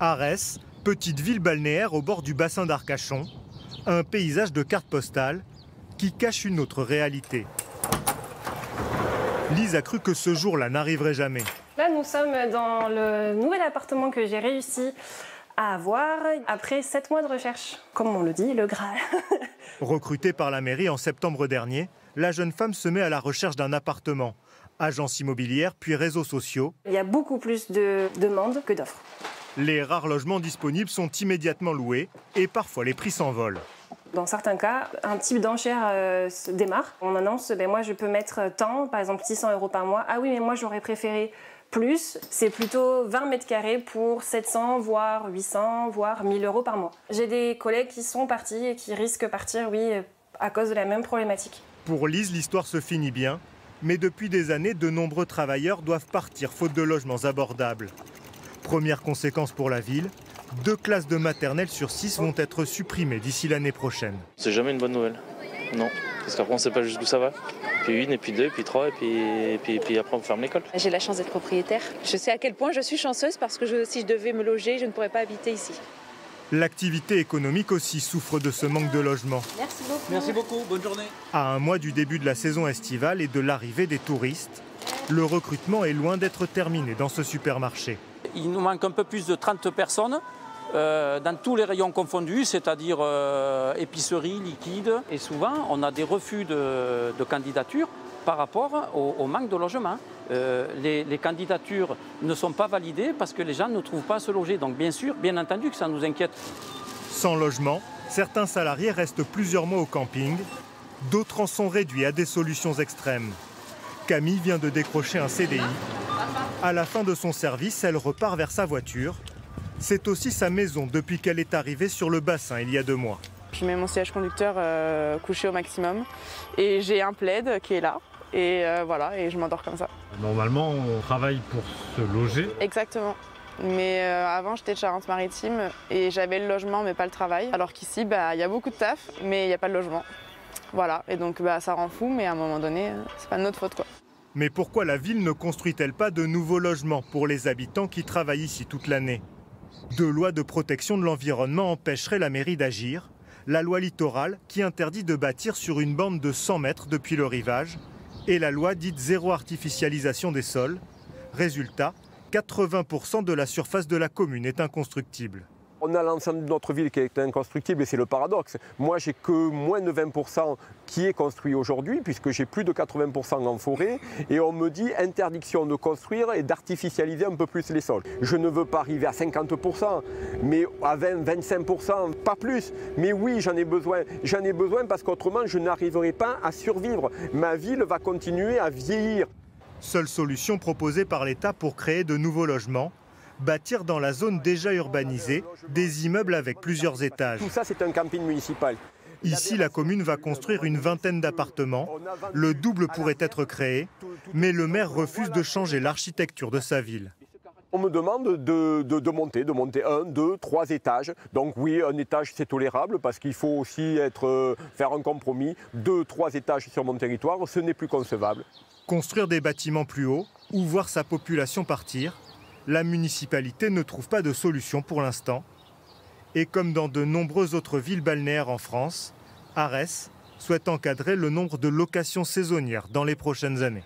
Arès, petite ville balnéaire au bord du bassin d'Arcachon, un paysage de carte postale qui cache une autre réalité. Lise a cru que ce jour-là n'arriverait jamais. Là, nous sommes dans le nouvel appartement que j'ai réussi à avoir après 7 mois de recherche. Comme on le dit, le Graal. Recrutée par la mairie en septembre dernier, la jeune femme se met à la recherche d'un appartement. Agence immobilière, puis réseaux sociaux. Il y a beaucoup plus de demandes que d'offres. Les rares logements disponibles sont immédiatement loués et parfois les prix s'envolent. Dans certains cas, un type d'enchère se démarre. On annonce, moi je peux mettre tant, par exemple 600 € par mois. Ah oui, mais moi j'aurais préféré plus. C'est plutôt 20 mètres carrés pour 700, voire 800, voire 1000 € par mois. J'ai des collègues qui sont partis et qui risquent de partir, oui, à cause de la même problématique. Pour Lise, l'histoire se finit bien. Mais depuis des années, de nombreux travailleurs doivent partir faute de logements abordables. Première conséquence pour la ville, 2 classes de maternelle sur 6 vont être supprimées d'ici l'année prochaine. C'est jamais une bonne nouvelle, non. Parce qu'après on ne sait pas jusqu'où ça va. Puis 1, et puis 2, et puis 3, et puis après on ferme l'école. J'ai la chance d'être propriétaire. Je sais à quel point je suis chanceuse parce que si je devais me loger, je ne pourrais pas habiter ici. L'activité économique aussi souffre de ce manque de logement. Merci beaucoup. Merci beaucoup, bonne journée. À un mois du début de la saison estivale et de l'arrivée des touristes, le recrutement est loin d'être terminé dans ce supermarché. Il nous manque un peu plus de 30 personnes dans tous les rayons confondus, c'est-à-dire épicerie, liquide. Et souvent, on a des refus de candidature par rapport au manque de logement. Les candidatures ne sont pas validées parce que les gens ne trouvent pas à se loger. Donc bien sûr, bien entendu que ça nous inquiète. Sans logement, certains salariés restent plusieurs mois au camping, d'autres en sont réduits à des solutions extrêmes. Camille vient de décrocher un CDI. À la fin de son service, elle repart vers sa voiture. C'est aussi sa maison depuis qu'elle est arrivée sur le bassin il y a 2 mois. Je mets mon siège conducteur couché au maximum et j'ai un plaid qui est là. Et voilà, et je m'endors comme ça. Normalement, on travaille pour se loger. Exactement. Mais avant, j'étais de Charente-Maritime et j'avais le logement, mais pas le travail. Alors qu'ici, il y a beaucoup de taf, mais il n'y a pas de logement. Voilà, et donc ça rend fou, mais à un moment donné, c'est pas de notre faute, quoi. Mais pourquoi la ville ne construit-elle pas de nouveaux logements pour les habitants qui travaillent ici toute l'année? 2 lois de protection de l'environnement empêcheraient la mairie d'agir. La loi littorale qui interdit de bâtir sur une bande de 100 mètres depuis le rivage et la loi dite zéro artificialisation des sols. Résultat, 80% de la surface de la commune est inconstructible. On a l'ensemble de notre ville qui est inconstructible et c'est le paradoxe. Moi, j'ai que moins de 20% qui est construit aujourd'hui puisque j'ai plus de 80% en forêt et on me dit interdiction de construire et d'artificialiser un peu plus les sols. Je ne veux pas arriver à 50%, mais à 20, 25%, pas plus. Mais oui, j'en ai besoin parce qu'autrement, je n'arriverai pas à survivre. Ma ville va continuer à vieillir. Seule solution proposée par l'État pour créer de nouveaux logements, bâtir dans la zone déjà urbanisée des immeubles avec plusieurs étages. Tout ça, c'est un camping municipal. Ici, la commune va construire une vingtaine d'appartements. Le double pourrait être créé, mais le maire refuse de changer l'architecture de sa ville. On me demande de monter 1, 2, 3 étages. Donc oui, un étage, c'est tolérable parce qu'il faut aussi faire un compromis. 2, 3 étages sur mon territoire, ce n'est plus concevable. Construire des bâtiments plus hauts ou voir sa population partir, la municipalité ne trouve pas de solution pour l'instant. Et comme dans de nombreuses autres villes balnéaires en France, Arès souhaite encadrer le nombre de locations saisonnières dans les prochaines années.